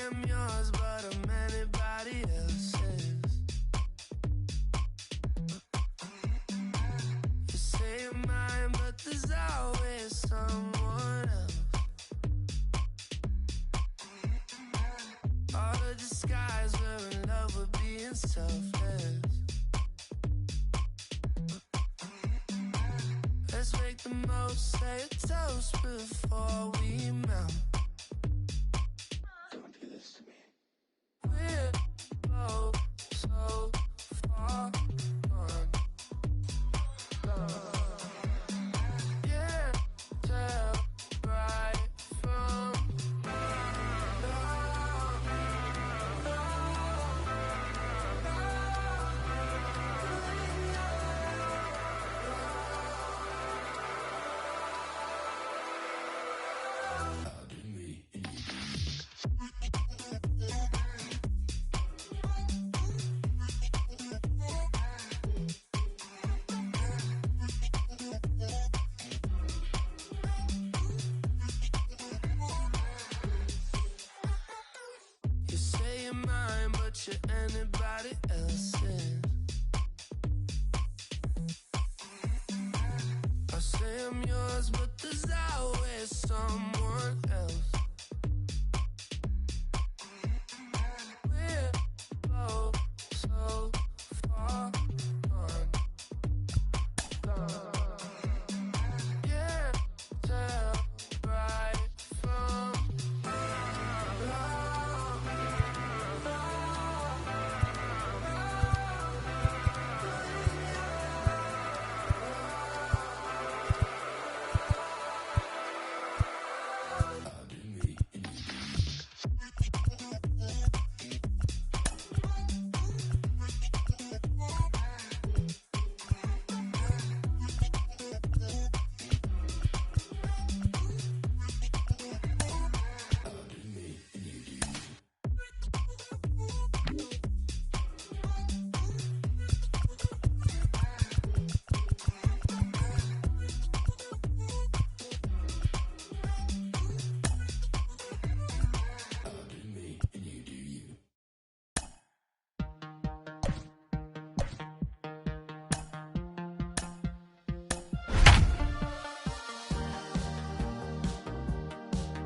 I'm yours, but I'm anybody else's. You say you're mine, but there's always someone else. All the disguise, we're in love with being selfless. Let's make the most, say a toast before we melt. Don't do this to me. We're both so far gone. Yeah, tell right from I'll do me and you do you. You say you're mine, but you're anybody else's. I say I'm yours, but there's always someone else. We're both so far gone. Yeah, tell right from I'll do me and you do you. I'll do me and you do you. I'll do me and you do you.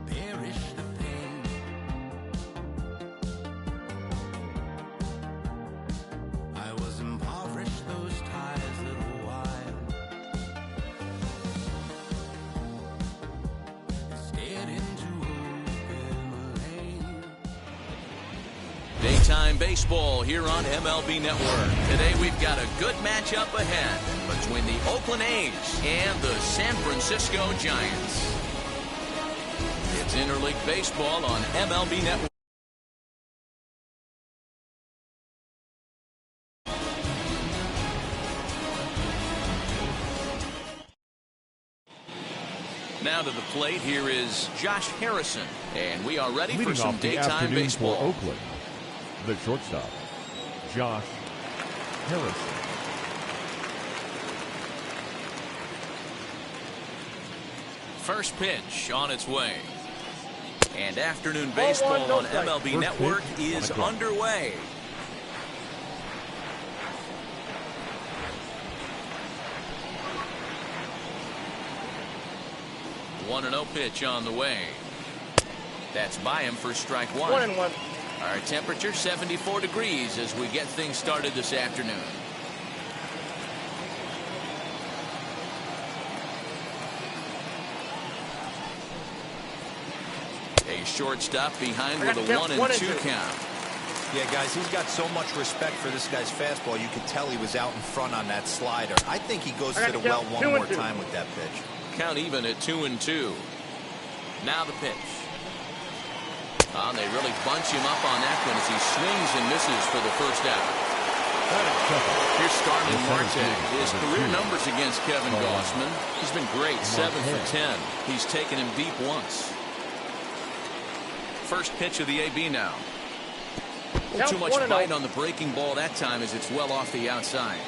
perish the pain. I was impoverished those ties little while. Stared into open lane. Daytime baseball here on MLB Network. Today we've got a good matchup ahead between the Oakland A's and the San Francisco Giants. It's interleague baseball on MLB Network. Now to the plate, here is Josh Harrison, and we are ready for Leading some off the daytime afternoon baseball. for Oakland, the shortstop, Josh Harrison. First pitch on its way. And afternoon baseball on MLB First Network pitch on is the clock. underway. One and 0 pitch on the way. That's by him for strike one. 1-1. Our temperature 74 degrees as we get things started this afternoon. A shortstop behind with a 1-2 count. Yeah, guys, he's got so much respect for this guy's fastball. You could tell he was out in front on that slider. I think he goes to the well one more time with that pitch. Count even at 2-2. Now the pitch. Oh, they really bunch him up on that one as he swings and misses for the first out. Here's Starling Marte. His career numbers against Kevin Gossman. He's been great, 7 for 10. He's taken him deep once. First pitch of the AB now. Too much bite on the breaking ball that time as it's well off the outside.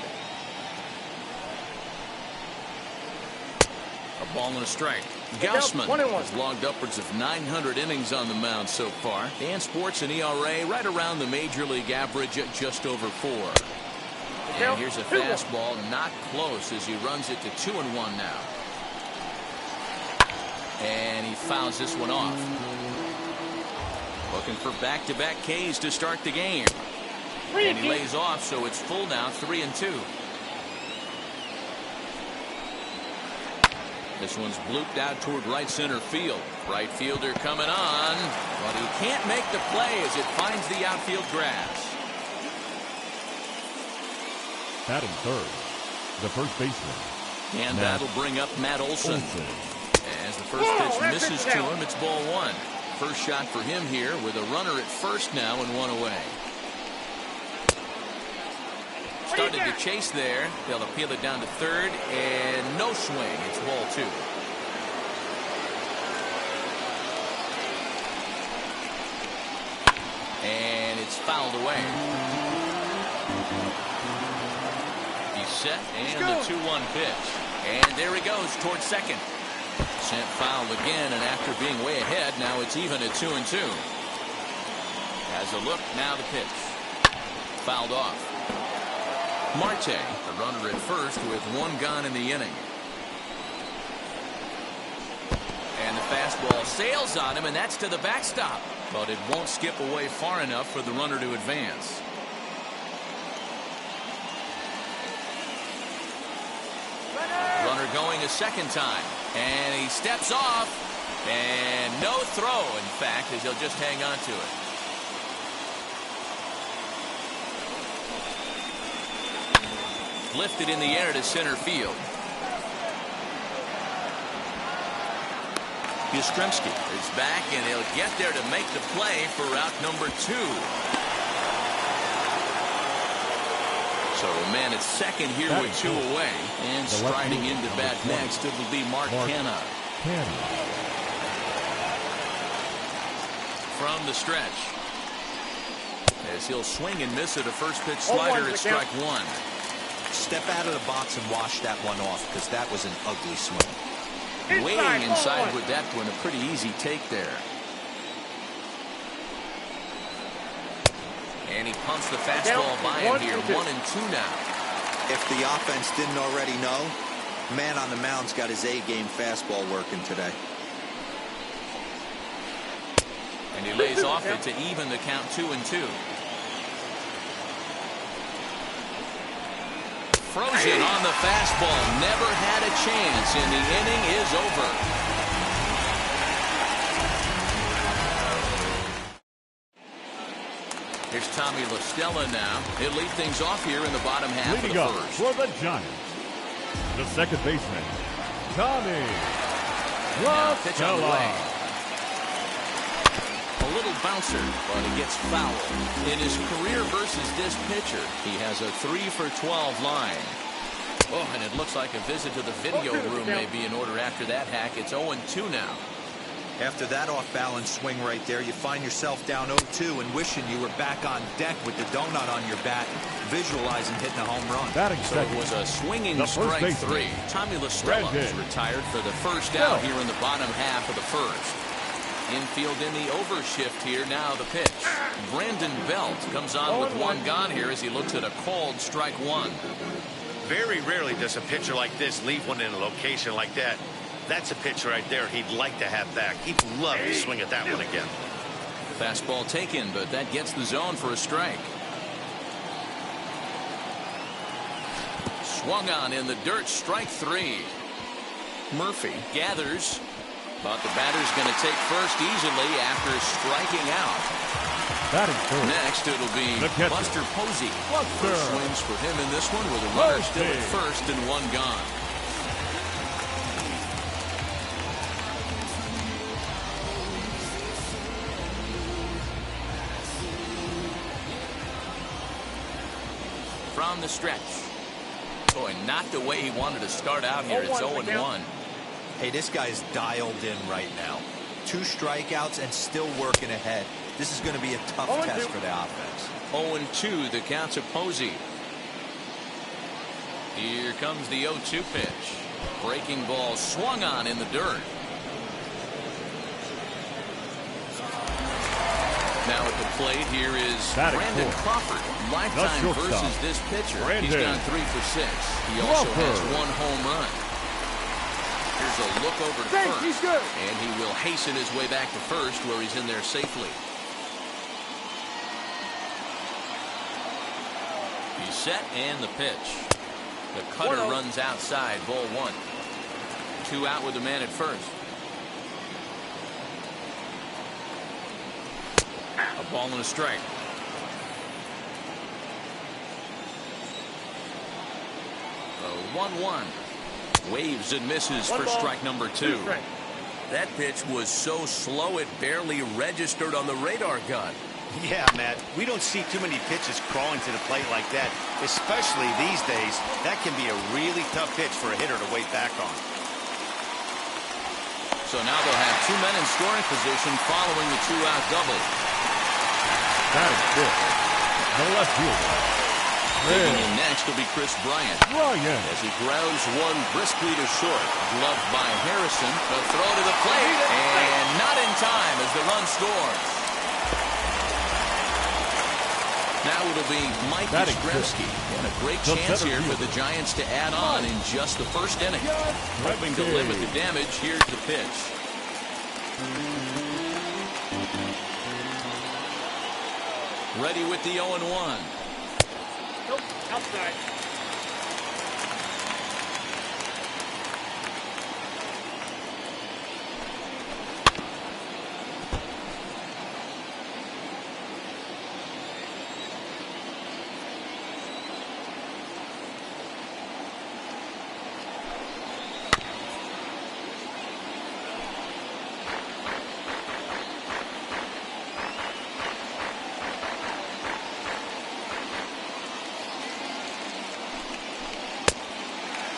A ball and a strike. Gaussman has logged upwards of 900 innings on the mound so far and sports an ERA right around the major league average at just over 4. And here's a fastball not close as he runs it to 2-1 now. And he fouls this one off. Looking for back-to-back Ks to start the game. And he lays off, so it's full now, 3-2. This one's blooped out toward right center field. Right fielder coming on, but he can't make the play as it finds the outfield grass. Batting third, the first baseman. And that'll bring up Matt Olson. As the first pitch misses to him, it's ball 1. First shot for him here with a runner at first now and 1 away. Started to chase there. They'll appeal it down to third, and no swing. It's ball 2. And it's fouled away. He's set, and the 2-1 pitch. And there he goes towards second. Sent foul again, and after being way ahead, now it's even at 2-2. Has a look, now the pitch. Fouled off. Marte, the runner at first with 1 gone in the inning. And the fastball sails on him, and that's to the backstop. But it won't skip away far enough for the runner to advance. Runner going a second time. And he steps off. And no throw, in fact, as he'll just hang on to it. Lifted in the air to center field. Yastrzemski is back, and he'll get there to make the play for route number 2. So a man at second here with 2 away. And striding into bat next, it will be Mark Canha. From the stretch. As he'll swing and miss at a first pitch slider at strike 1. Step out of the box and wash that one off, because that was an ugly swing. Waiting inside with that one, a pretty easy take there. And he pumps the fastball by him here, 1-2 now. If the offense didn't already know, man on the mound's got his A-game fastball working today. And he lays off it to even the count 2-2. Frozen on the fastball. Never had a chance, and the inning is over. Here's Tommy La Stella now. He'll lead things off here in the bottom half of the first. For the Giants, the second baseman, Tommy La Stella. A little bouncer, but he gets fouled. In his career versus this pitcher, he has a 3-for-12 line. Oh, and it looks like a visit to the video room may be in order after that hack. It's 0-2 now. After that off-balance swing right there, you find yourself down 0-2 and wishing you were back on deck with the donut on your bat, visualizing hitting a home run. So it was a swinging strike 3. Tommy La Stella is retired for the first out here in the bottom half of the first. Infield in the overshift here. Now the pitch. Brandon Belt comes on with 1 gone here as he looks at a called strike 1. Very rarely does a pitcher like this leave one in a location like that. That's a pitch right there he'd like to have back. He'd love to swing at that one again. Fastball taken, but that gets the zone for a strike. Swung on in the dirt, strike 3. Murphy gathers. But the batter's going to take first easily after striking out. Next, it'll be Buster Posey. First swings for him in this one with a runner still at first and 1 gone. From the stretch. Boy, not the way he wanted to start out here. It's 0-1. Hey, this guy's dialed in right now. 2 strikeouts and still working ahead. This is going to be a tough test for the offense. 0-2, the count to Posey. Here comes the 0-2 pitch. Breaking ball swung on in the dirt. Now at the plate, here is Batting Brandon fourth. Crawford. Lifetime shortstop. versus this pitcher. He's Brandon gone 3 for 6. He also has Crawford. 1 home run. Here's a look over to first. He's good. And he will hasten his way back to first, where he's in there safely. He's set, and the pitch. The cutter runs outside, ball 1. 2 out with the man at first. A ball and a strike. The 1-1. Waves and misses for strike number 2. That pitch was so slow it barely registered on the radar gun. Yeah, Matt, we don't see too many pitches crawling to the plate like that, especially these days. That can be a really tough pitch for a hitter to wait back on. So now they'll have 2 men in scoring position following the 2-out double. Batting fifth, the left fielder. Taking in next will be Chris Bryant. As he grounds one briskly to short. Gloved by Harrison. The throw to the plate. And not in time as the run scores. Now it'll be Mike Yastrzemski. And a great chance here for the Giants to add on in just the first inning. Hoping to limit the damage. Here's the pitch. Ready with the 0-1. Nope, outside.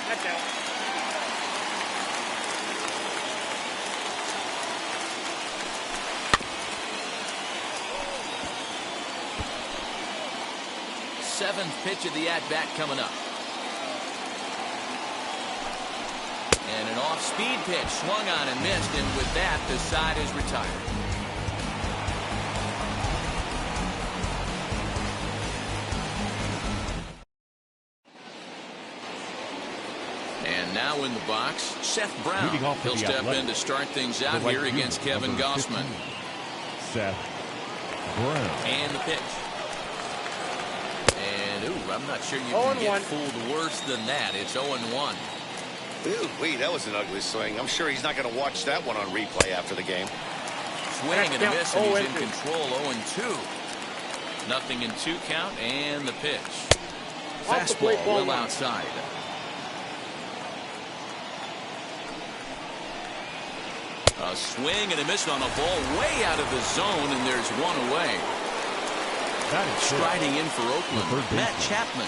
That's out. Seventh pitch of the at-bat coming up. And an off-speed pitch swung on and missed, and with that, the side is retired. And now in the box, Seth Brown. He'll step in to start things out here against Kevin Gossman. Seth Brown. And the pitch. And, ooh, I'm not sure you can get fooled worse than that. It's 0-1. Ooh, wait, that was an ugly swing. I'm sure he's not going to watch that one on replay after the game. Swing and a miss, and he's in control. 0-2. Nothing in 2 count, and the pitch. Fastball well outside. A swing and a miss on a ball way out of the zone, and there's 1 away. Striding in for Oakland, Matt Chapman.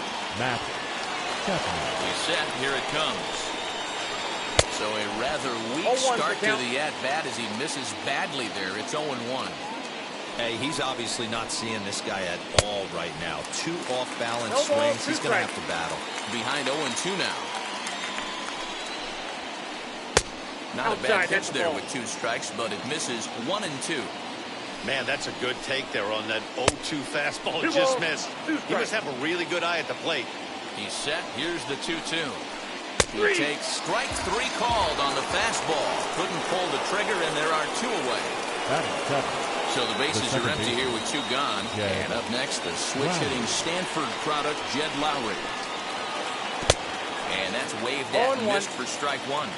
He's set. Here it comes. So a rather weak start to the at-bat as he misses badly there. It's 0-1. Hey, he's obviously not seeing this guy at all right now. 2 off-balance swings. He's going to have to battle. Behind 0-2 now. Not a bad pitch there with 2 strikes, but it misses 1-2. Man, that's a good take there on that 0-2 fastball. It just missed. He must have a really good eye at the plate. He's set. Here's the 2-2. He takes strike 3 called on the fastball. Couldn't pull the trigger, and there are 2 away. So the bases are empty here with 2 gone. And up next, the switch-hitting Stanford product, Jed Lowry. And that's waved at and missed for strike 1.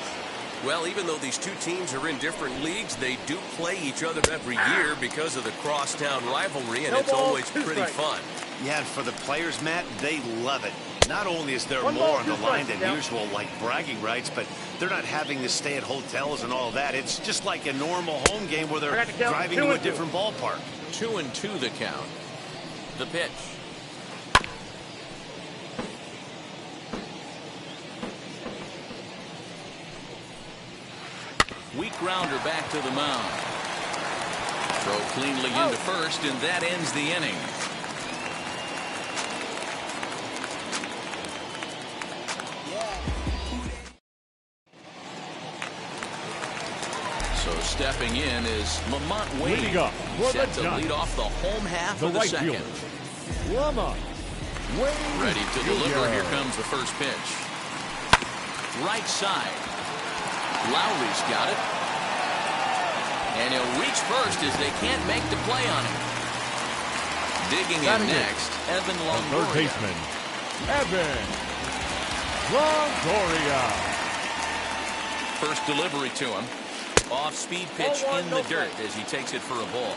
Well, even though these 2 teams are in different leagues, they do play each other every year because of the crosstown rivalry, and it's always pretty fun. Yeah, and for the players, Matt, they love it. Not only is there more on the line than usual, like bragging rights, but they're not having to stay at hotels and all that. It's just like a normal home game where they're driving to a different ballpark. 2-2 the count. The pitch. Weak grounder back to the mound. Throw cleanly into first, and that ends the inning. So step Stepping in is Lamont Wade, Leading up for set the to lead Giants, off the home half the of the right second. fielder, Lamont Wade. Ready to deliver. Here comes the first pitch. Right side. Lowry's got it. And he'll reach first as they can't make the play on him. Digging in next, Evan Longoria. Third baseman, Evan Longoria. First delivery to him. Off-speed pitch in the dirt as he takes it for a ball.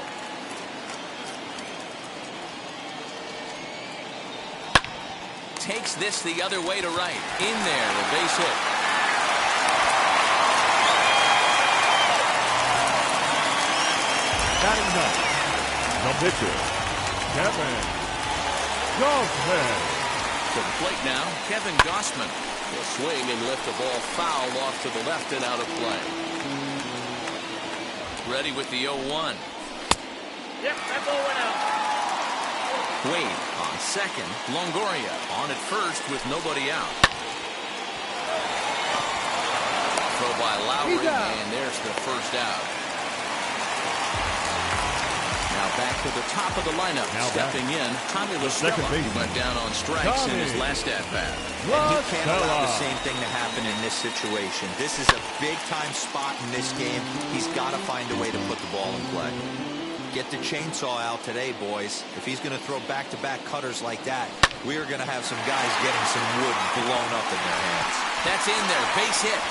Takes this the other way to right. In there, a base hit. Batting ninth, the pitcher, Kevin Gossman. To the plate now, Kevin Gossman will swing and lift the ball foul off to the left and out of play. Ready with the 0-1. Yep, that ball went out. Wade on second. Longoria on at first with nobody out. Throw by Lowry, and there's the first out. Now back to the top of the lineup. Stepping in, Tommy second LaStella, who baseman, went down on strikes in his last at-bat. And he can't allow the same thing to happen in this situation. This is a big-time spot in this game. He's got to find a way to put the ball in play. Get the chainsaw out today, boys. If he's going to throw back-to-back cutters like that, we are going to have some guys getting some wood blown up in their hands. That's in there. Base hit.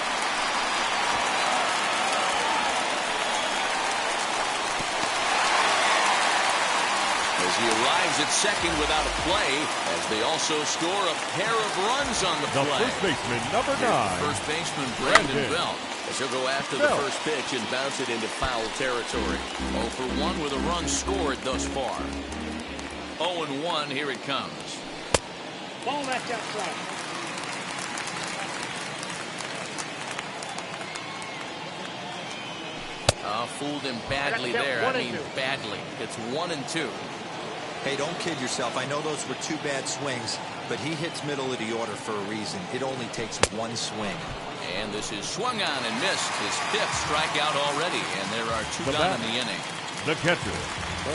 As he arrives at second without a play, as they also score a pair of runs on the play. The first baseman, number 9. First baseman Brandon Belt. As he'll go after the first pitch and bounce it into foul territory. 0 for 1 with a run scored thus far. 0-1, here it comes. Ball back outside. Fooled him badly there. I mean, badly. It's 1-2. Hey, don't kid yourself. I know those were 2 bad swings, but he hits middle of the order for a reason. It only takes 1 swing. And this is swung on and missed. His 5th strikeout already, and there are 2 down in the inning. The catcher.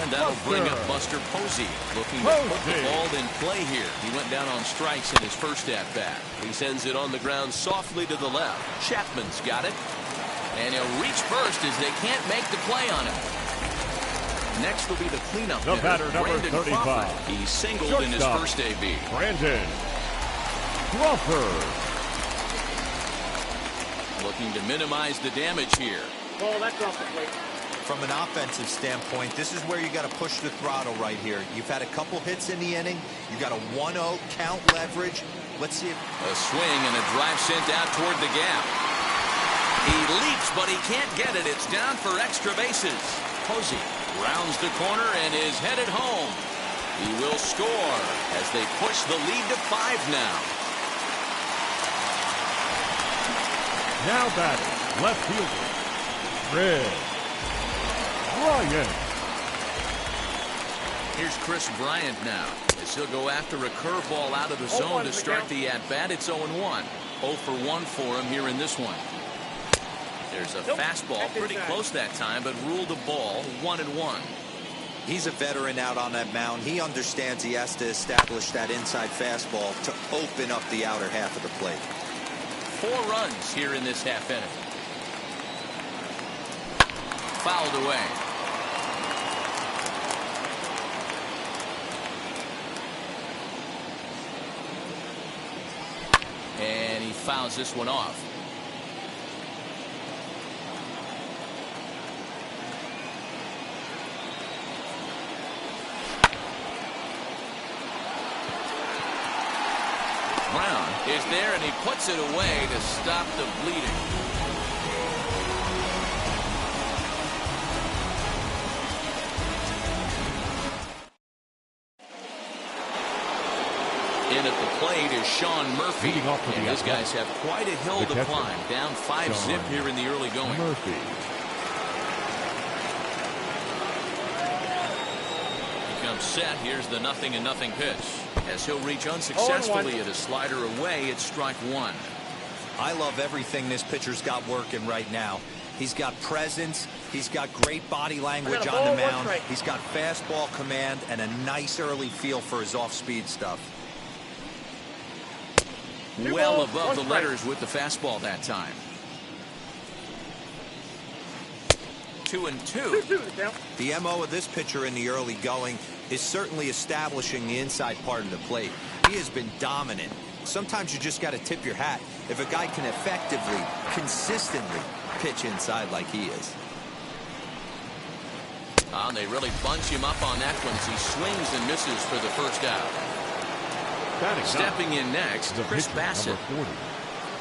And that'll bring up Buster Posey, looking to put the ball in play here. He went down on strikes in his first at-bat. He sends it on the ground softly to the left. Chapman's got it. And he'll reach first as they can't make the play on him. Next will be the cleanup The hitter, batter, number Brandon 35. Crawford. He singled in his first AB. Brandon Crawford. Looking to minimize the damage here. Ball, that's off the plate. From an offensive standpoint, this is where you got to push the throttle right here. You've had a couple hits in the inning. You got a 1-0 count leverage. Let's see if a swing and a drive sent out toward the gap. He leaps, but he can't get it. It's down for extra bases. Posey rounds the corner and is headed home. He will score as they push the lead to 5 now. Now batting, left fielder, Chris Bryant. Here's Chris Bryant now, as he'll go after a curveball out of the zone to start the at-bat. It's 0-1. 0 for 1 for him here in this one. There's a fastball pretty close that time, but ruled a ball. 1-1. he's a veteran out on that mound. He understands he has to establish that inside fastball to open up the outer half of the plate. 4 runs here in this half inning. Fouled away. And he fouls this one off. Brown is there, and he puts it away to stop the bleeding. In at the plate is Sean Murphy. And these guys have quite a hill to climb. Down 5-zip here in the early going. Murphy. He comes set. Here's the 0-0 pitch. As he'll reach unsuccessfully at a slider away, it's strike 1. I love everything this pitcher's got working right now. He's got presence. He's got great body language on the mound. He's got fastball command and a nice early feel for his off-speed stuff. Well above the letters with the fastball that time. 2-2. The MO of this pitcher in the early going is certainly establishing the inside part of the plate. He has been dominant. Sometimes you just got to tip your hat if a guy can effectively, consistently pitch inside like he is. And they really bunch him up on that one as he swings and misses for the first out. Stepping in next, Chris Bassett. Number 40,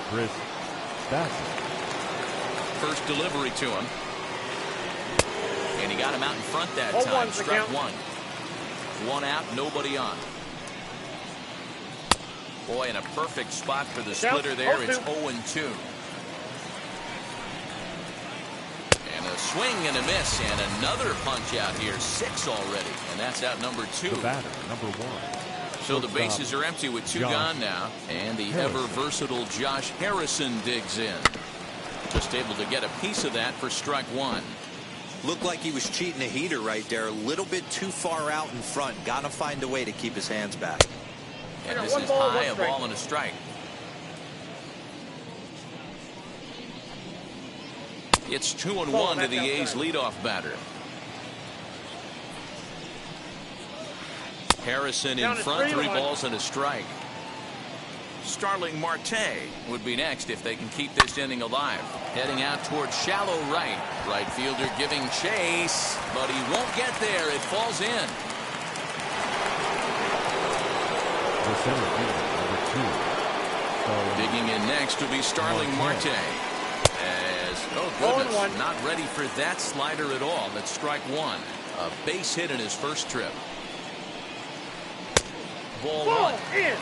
Chris Bassett. First delivery to him. And he got him out in front that time. Struck one. One out, nobody on. Boy, in a perfect spot for the splitter there. It's 0-2. And a swing and a miss, and another punch out here. 6 already, and that's out number 2. The batter, number 1. So the bases are empty with 2 gone now, and the ever-versatile Josh Harrison digs in. Just able to get a piece of that for strike 1. Looked like he was cheating a heater right there. A little bit too far out in front. Got to find a way to keep his hands back. And this is high, a ball and a strike. It's 2-1 to the A's leadoff batter. Harrison in front, 3 balls and a strike. Starling Marte would be next if they can keep this inning alive. Heading out towards shallow right. Right fielder giving chase, but he won't get there. It falls in. The center fielder, number 2. Digging in next to be Starling Marte. Oh, goodness, not ready for that slider at all. That's strike 1. A base hit in his first trip. Ball 1. In.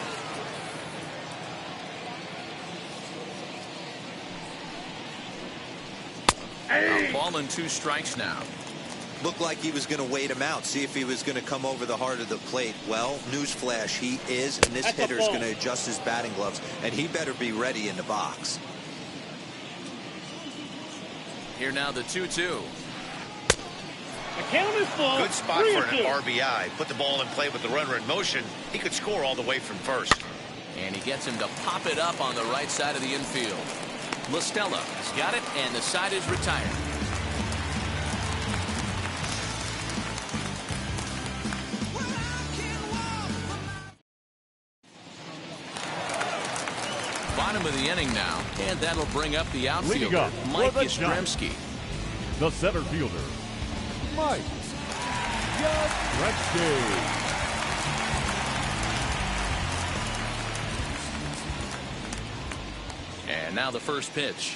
A ball and 2 strikes now. Looked like he was going to wait him out, see if he was going to come over the heart of the plate. Well, newsflash, he is, and this hitter is going to adjust his batting gloves, and he better be ready in the box. Here now the 2-2. The count is full. Good spot for an RBI. Put the ball in play with the runner in motion. He could score all the way from first. And he gets him to pop it up on the right side of the infield. LaStella has got it, and the side is retired. Bottom of the inning now, and that'll bring up the outfielder, Mike Yastrzemski. The center fielder, Mike Yastrzemski. And now the first pitch.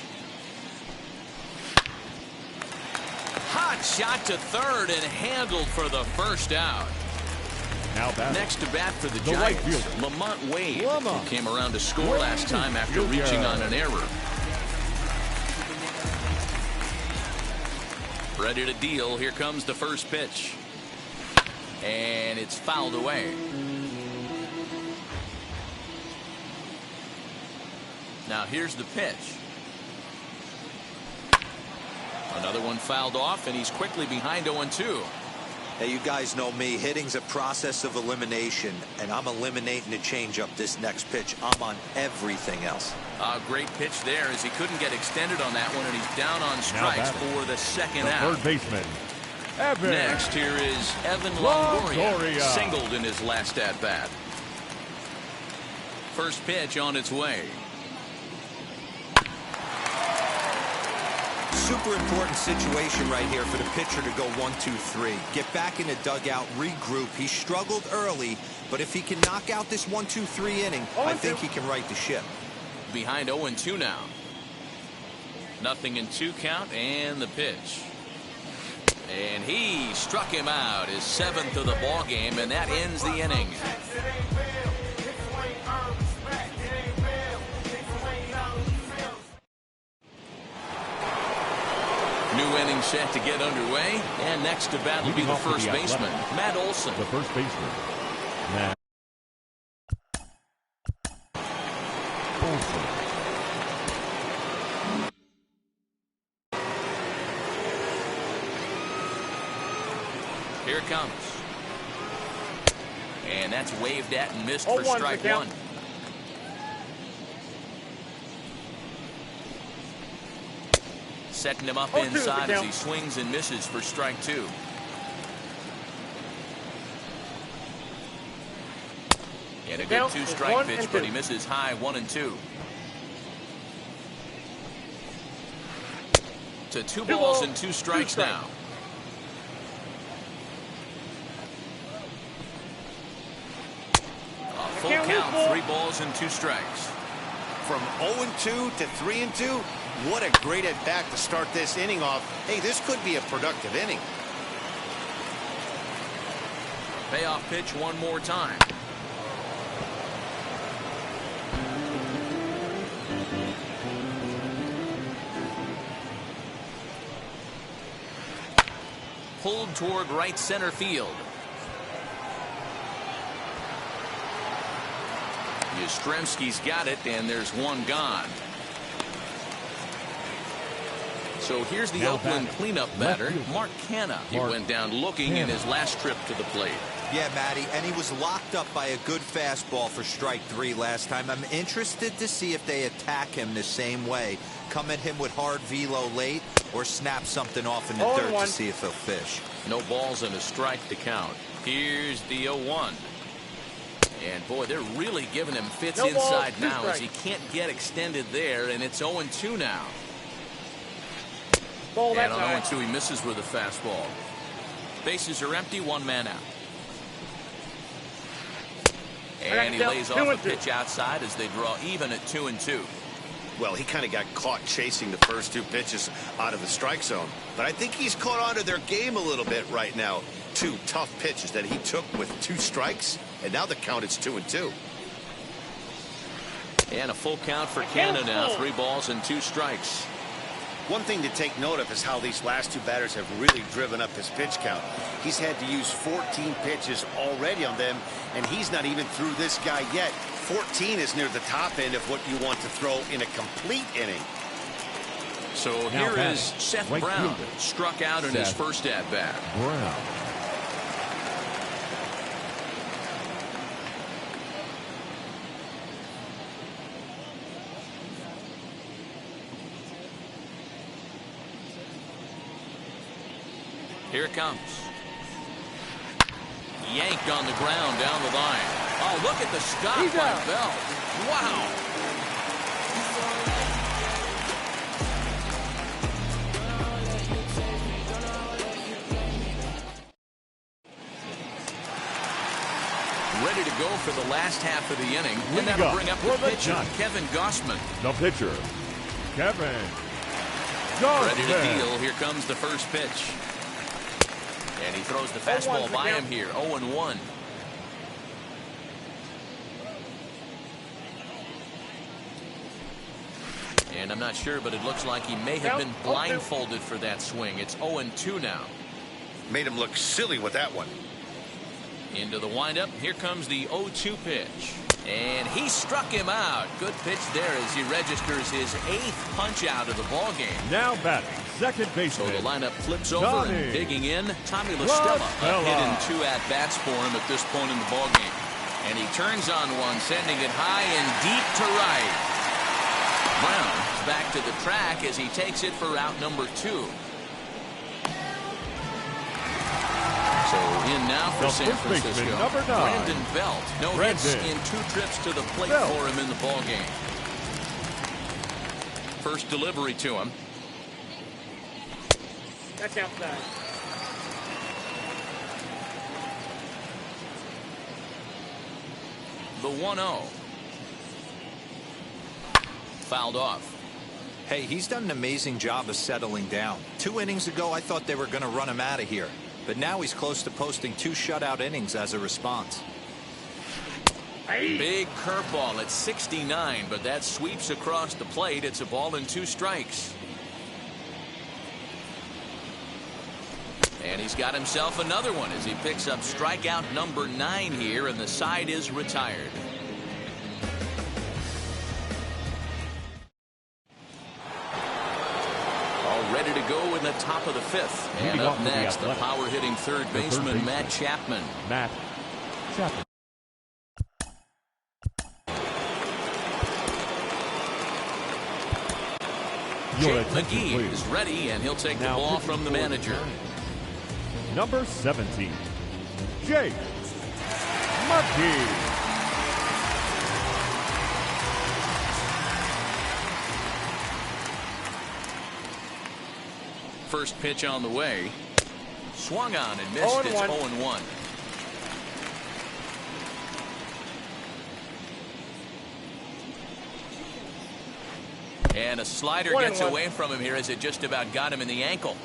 Hot shot to third and handled for the first out. Now next to bat for the Giants, Lamont Wade, who came around to score last time after reaching on an error. Ready to deal. Here comes the first pitch. And it's fouled away. Now here's the pitch. Another one fouled off, and he's quickly behind 0-2. Hey, you guys know me. Hitting's a process of elimination, and I'm eliminating the changeup this next pitch. I'm on everything else. A great pitch there as he couldn't get extended on that one, and he's down on strikes for the second out. Third baseman, Evan. Next, here is Evan Longoria, singled in his last at-bat. First pitch on its way. Super important situation right here for the pitcher to go 1-2-3. Get back in the dugout, regroup. He struggled early, but if he can knock out this 1-2-3 inning, I think he can right the ship. Behind 0-2 now. 0-2 count, and the pitch. And he struck him out, his 7th of the ball game, and that ends the inning. New inning set to get underway, and next to bat will be the first baseman, Matt Olson. The first baseman, Matt Olson. And that's waved at and missed for strike one. Setting him up inside as he swings and misses for strike two. And a good 2-strike pitch, but he misses high 1-2. To 2 balls and 2 strikes now. A full count, 3 balls and 2 strikes. From 0-2 to 3-2, what a great at-bat to start this inning off. Hey, this could be a productive inning. Payoff pitch one more time. Pulled toward right center field. Yastrzemski's got it, and there's one gone. So here's the Oakland cleanup batter, Mark Canha. He went down looking in his last trip to the plate. Yeah, Matty, and he was locked up by a good fastball for strike 3 last time. I'm interested to see if they attack him the same way. Come at him with hard velo late or snap something off in the dirt to see if he'll fish. No balls and a strike to count. Here's the 0-1. And boy, they're really giving him fits inside now as he can't get extended there, and it's 0-2 now. And on 0-2 he misses with a fastball. Bases are empty, 1 man out. And he lays off a pitch outside as they draw even at 2-2. Well, he kind of got caught chasing the first 2 pitches out of the strike zone. But I think he's caught on to their game a little bit right now. 2 tough pitches that he took with 2 strikes, and now the count is 2-2. And a full count for Canha now, 3 balls and 2 strikes. One thing to take note of is how these last 2 batters have really driven up his pitch count. He's had to use 14 pitches already on them, and he's not even through this guy yet. 14 is near the top end of what you want to throw in a complete inning. So here is Seth Brown, struck out in his first at-bat. Brown. Here it comes. Yanked on the ground down the line. Oh, look at the stop by Bell. Wow. Ready to go for the last half of the inning. And that'll bring up the pitcher, Kevin Gausman. The pitcher, Kevin Gausman. Ready to deal. Here comes the first pitch. And he throws the fastball by him here, 0-1. And I'm not sure, but it looks like he may have been blindfolded for that swing. It's 0-2 now. Made him look silly with that one. Into the windup. Here comes the 0-2 pitch. And he struck him out. Good pitch there as he registers his 8th punch out of the ball game. Now batting, second baseman. So the lineup flips over and digging in. Tommy LaStella, a hit in 2 at-bats for him at this point in the ball game. And he turns on one, sending it high and deep to right. Brown back to the track as he takes it for out number 2. So in now for San Francisco, Brandon Belt. No hits in 2 trips to the plate for him in the ball game. First delivery to him. That's outside. The 1-0. Fouled off. Hey, he's done an amazing job of settling down. 2 innings ago, I thought they were going to run him out of here. But now he's close to posting 2 shutout innings as a response. Big curveball at 69, but that sweeps across the plate. It's a ball and 2 strikes. And he's got himself another one as he picks up strikeout number 9 here, and the side is retired. All ready to go in the top of the 5th. And up next, the power-hitting third baseman, Matt Chapman. Your Jake attention, McGee please. is ready, and he'll take the Now ball pitching from the for manager. Giants. Number 17, Jake McGee. First pitch on the way. Swung on and missed. It's 0-1. And a slider gets away from him here as it just about got him in the ankle.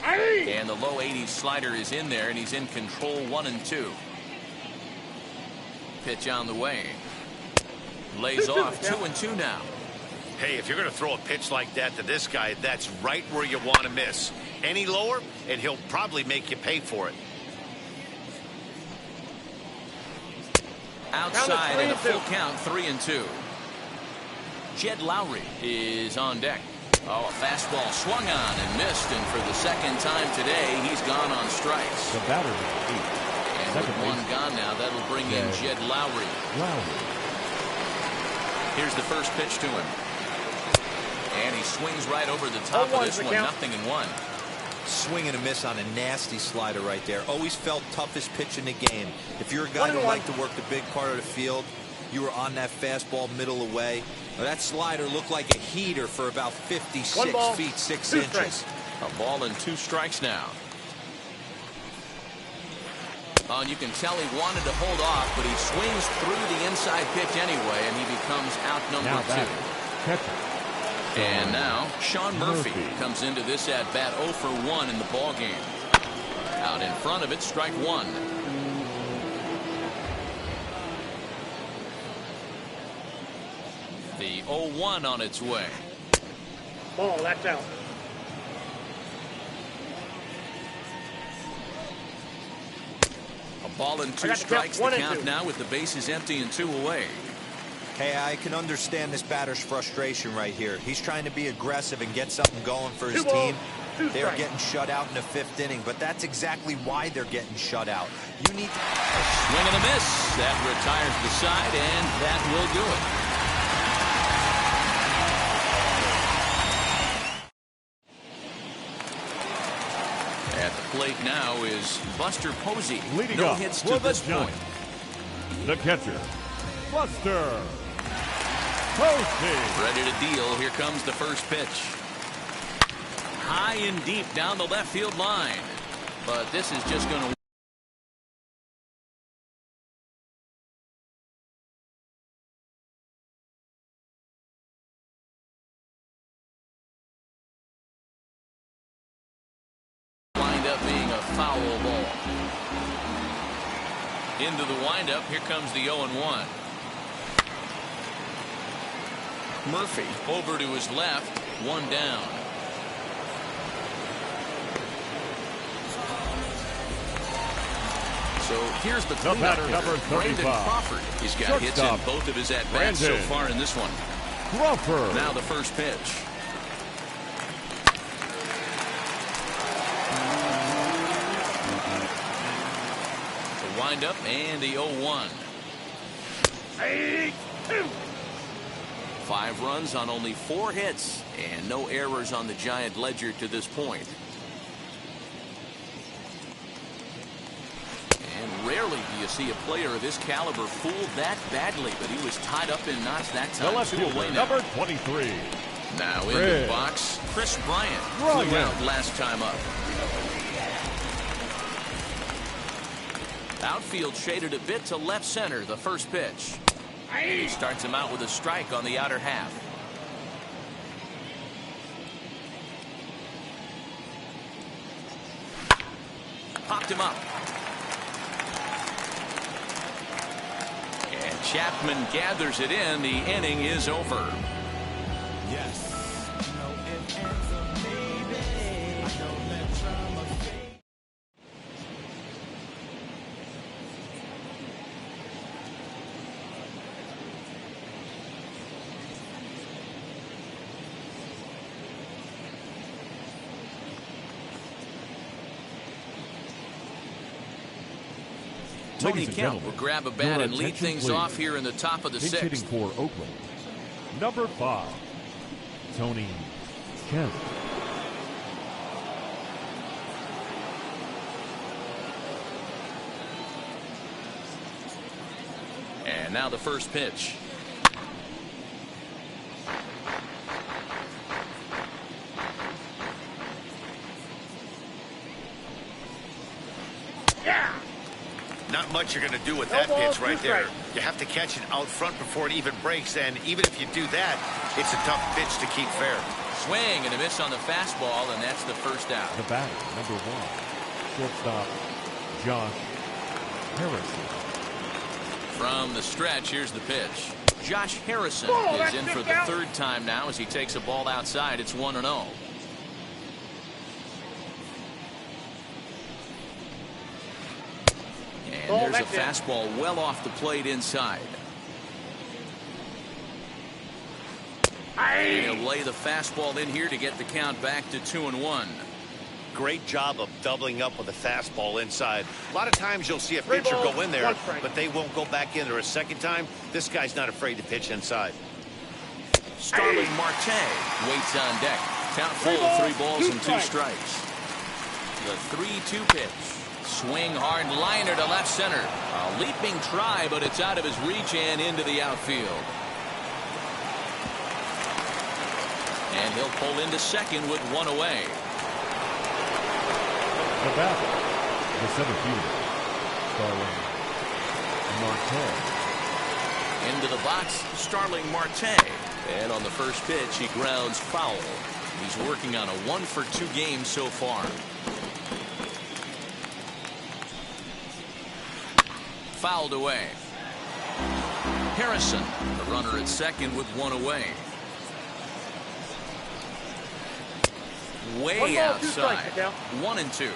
And the low 80s slider is in there, and he's in control 1-2. Pitch on the way. Lays off 2-2 now. Hey, if you're going to throw a pitch like that to this guy, that's right where you want to miss. Any lower, and he'll probably make you pay for it. Outside and a full count, 3-2. Jed Lowry is on deck. Oh, a fastball swung on and missed, and for the second time today, he's gone on strikes. The batter is 8. And with one gone now, that'll bring in Jed Lowry. Here's the first pitch to him. And he swings right over the top of this one, 0-1. Swing and a miss on a nasty slider right there. Always felt toughest pitch in the game. If you're a guy who liked to work the big part of the field, you were on that fastball middle away. Well, that slider looked like a heater for about 56 feet 6 inches. A ball and 2 strikes now. And you can tell he wanted to hold off, but he swings through the inside pitch anyway, and he becomes out number 2. Catcher. And now Sean Murphy comes into this at bat 0 for 1 in the ball game. Out in front of it, strike 1. The 0-1 on its way. Ball, that's out. A ball and 2 strikes to count now with the bases empty and 2 away. Hey, I can understand this batter's frustration right here. He's trying to be aggressive and get something going for his team. They're getting shut out in the 5th inning, but that's exactly why they're getting shut out. You need to... Swing and a miss. That retires the side, and that will do it. At the plate now is Buster Posey. Leading no up hits for to this point. The catcher, Buster Posey. Ready to deal. Here comes the first pitch. High and deep down the left field line. But this is just going to... wind up being a foul ball. Into the windup. Here comes the 0-1. Murphy over to his left. 1 down. So here's the batter, number 35. Brandon Crawford. He's got hits in both of his at-bats so far in this one. Crawford. Now the first pitch. The windup and the 0-1. 5 runs on only 4 hits and no errors on the Giant ledger to this point. And rarely do you see a player of this caliber fooled that badly, but he was tied up in knots that time. The left fielder, number 23. Now in the box, Chris Bryant flew out last time up. Outfield shaded a bit to left center, the first pitch. He starts him out with a strike on the outer half. Popped him up. And Chapman gathers it in. The inning is over. Yes. Tony Ladies and Kemp gentlemen, will grab a bat your and lead attention, things please. off here in the top of the Pinch hitting sixth. for Oakland, number 5, Tony Kemp. And now the first pitch. Not much you're going to do with that pitch right there. You have to catch it out front before it even breaks, and even if you do that, it's a tough pitch to keep fair. Swing and a miss on the fastball, and that's the first out. The batter, number 1, shortstop Josh Harrison. From the stretch, here's the pitch. Josh Harrison is in for the third time now as he takes a ball outside. It's 1-0. And there's a fastball well off the plate inside. And he'll lay the fastball in here to get the count back to 2-1. Great job of doubling up with a fastball inside. A lot of times you'll see a pitcher go in there, but they won't go back in there a second time. This guy's not afraid to pitch inside. Starling Marte waits on deck. Count full, 3 balls and 2 strikes. The 3-2 pitch. Swing hard liner to left center. A leaping try, but it's out of his reach and into the outfield. And he'll pull into second with 1 away. The batter, the center fielder, Starling Marte. Into the box, Starling Marte. And on the first pitch, he grounds foul. He's working on a 1-for-2 game so far. Fouled away. Harrison, the runner at second with 1 away. Way outside. 1-2.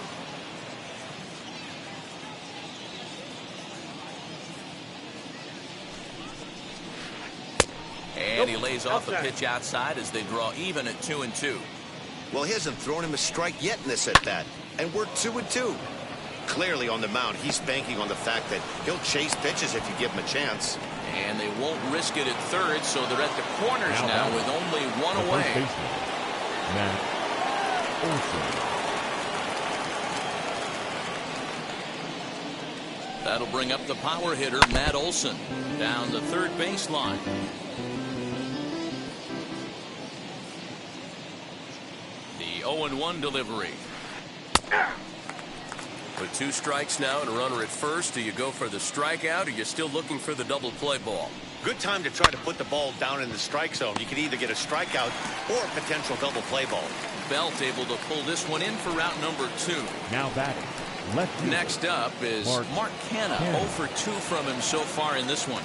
And he lays off the pitch outside as they draw even at 2-2. Well, he hasn't thrown him a strike yet in this at-bat, and we're 2-2. Clearly on the mound, he's banking on the fact that he'll chase pitches if you give him a chance. And they won't risk it at third, so they're at the corners now with only 1 away. That'll bring up the power hitter, Matt Olson, down the third baseline. The 0-1 delivery. With 2 strikes now and a runner at first, do you go for the strikeout, or are you still looking for the double play ball? Good time to try to put the ball down in the strike zone. You can either get a strikeout or a potential double play ball. Belt able to pull this one in for route number 2. Now batting. Left fielder. Next up is Mark Canha. 0 for 2 from him so far in this one.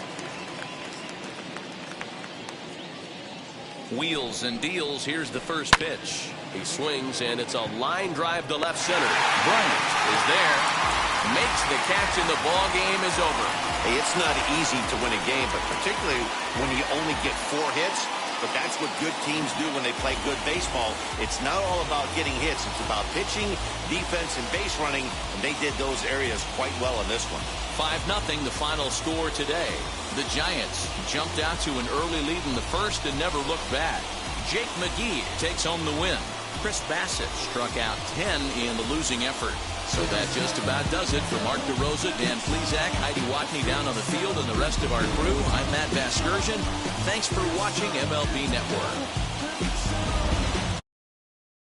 Wheels and deals. Here's the first pitch. He swings, and it's a line drive to left center. Bryant is there. Makes the catch, and the ball game is over. Hey, it's not easy to win a game, but particularly when you only get 4 hits. But that's what good teams do when they play good baseball. It's not all about getting hits. It's about pitching, defense, and base running. And they did those areas quite well in this one. 5-0 the final score today. The Giants jumped out to an early lead in the first and never looked back. Jake McGee takes home the win. Chris Bassett struck out 10 in the losing effort. So that just about does it for Mark DeRosa, Dan Plesac, Heidi Watney down on the field, and the rest of our crew. I'm Matt Vasgersian. Thanks for watching MLB Network.